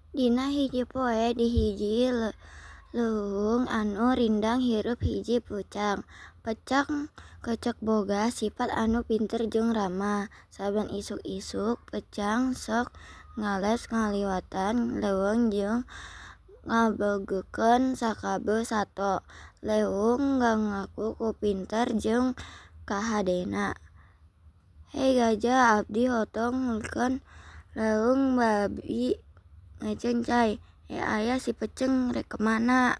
Dina hiji poe di hiji leuweung anu rindang hirup hiji pucang. Pecang kecek boga sifat anu pinter jeung ramah. Saben isuk-isuk pecang sok ngales ngaliwatan leuweung jeung ngabeugekeun sakabeu sato. Leuweung ngagaku ku pinter jeung kahadena. Hei gajah, abdi hotong ngulikeun leuweung babi ngeceng cai. Aya si peceng rek kemana?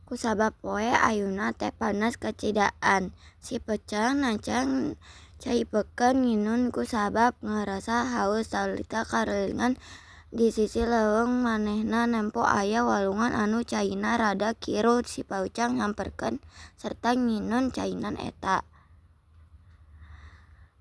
Kusabab poe ayuna teh panas kacidaan. Si pecang nancang caipekeun nginun kusabab ngarasa haus salita karelingan di sisi leuweung manehna nempo aya walungan anu caina rada kiru. Si pecang nyamperkeun sarta nginun cainan eta.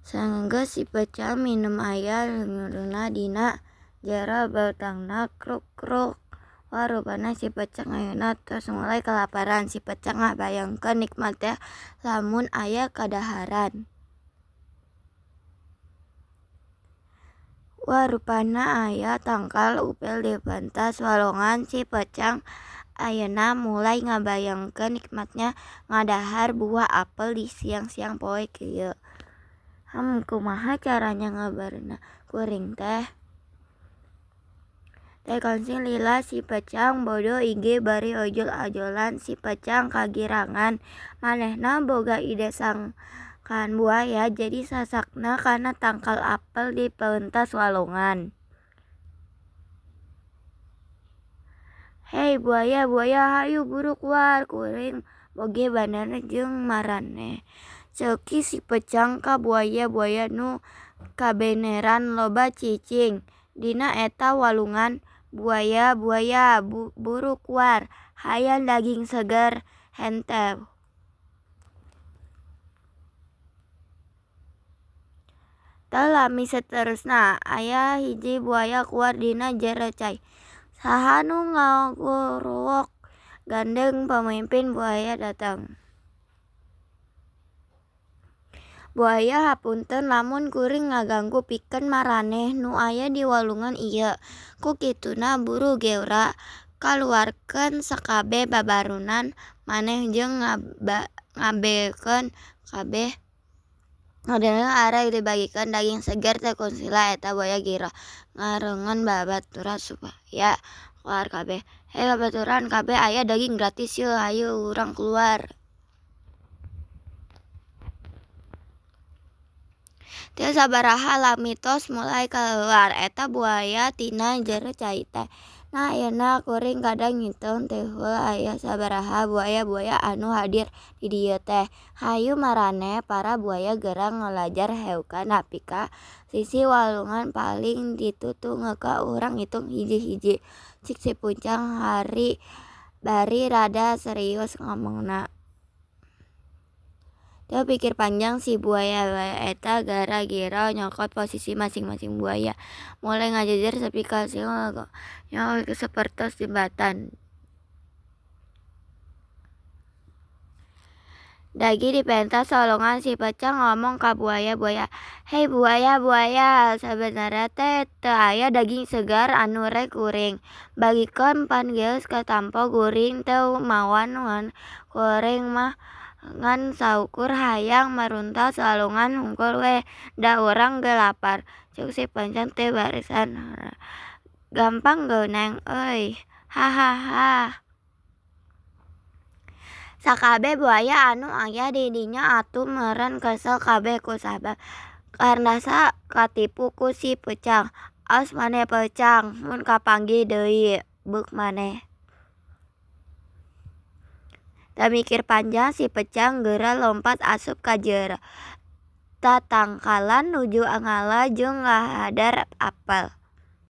Sanggeus si pecang minum aya leungeurna dina jero beutangna kruk-kruk. Wah rupana si pecang ayeuna tos mulai kalaparan. Si pecang ngabayangkeun nikmat teh lamun aya kadaharan. Wah rupana aya tangkal upil di pentas walongan. Si pecang ayeuna mulai ngabayangkeun nikmatnya ngadahar buah apel di siang-siang poe kieu. Kumaha caranya ngabareunna kuring teh? Teh konsing lila si pecang bodo ige bari ojol-ojolan. Si pecang kagirangan manehna boga ide sangkan buaya jadi sasakna kana tangkal apel di peuntas walongan. Hei buaya hayu buru kuar kuring boge banar jeung maraneh. Ceuki si pecang ka buaya nu kabeneran loba cicing dina eta walungan. Buaya buru kuar hayan daging seger henteu. Teu lami saterusna aya hiji buaya kuar dina jero cai. Saha nu ngagorowok? Gandeng pamimpin buaya datang. Buaya hapunten lamun kuring ngaganggu pikeun maraneh nu aya di walungan ieu. Ku kituna buru geura kaluarkeun sakabeh babarunan maneh jeung ngabekeun kabeh. Ngadeneng arek dibagikeun daging seger teh kunsila eta buaya gira ngareungeun babaturan supaya koar kabeh. Hei babaturan kabeh aya daging gratis yeuh hayu urang keluar. Teu sabaraha lami tos mulai kaluar eta buaya tina jero cai teh. Nah ayeuna kuring kada ngitung teu heuh aya sabaraha buaya-buaya anu hadir di dieu teh. Hayu maraneh para buaya geura ngalajar heukan nepi ka sisi walungan paling ditutungkeun urang ngitung hiji-hiji. Cik si pecang bari rada serius ngomongna. Teu pikir panjang si buaya eta gara-gira nyokot posisi masing-masing buaya. Mulai ngajejer sepi ka siung sapertos jembatan. Dagi di pentas walongan si pecang ngomong ka buaya-buaya. Hei buaya, sabenarnya teh teu aya daging segar anu rek kuring bagikeun pan geus katampo kuring teu mawan ngan kuring mah ngan saukur hayang maruntas walungan hungkul we. Da urang ge lapar. Ceuk si pecang teh barisan. Gampang geuneng euy. Hahaha. Sakabeh buaya anu aya di dinya atuh meureun kesel kabeh kusabab karasa katipu ku si pecang. Aos maneh pecang mun kapanggih deui beuk maneh. Teu mikir panjang si pecang geura lompat asup ka jero tatangkalan nuju ngala jeung ngahadar apel.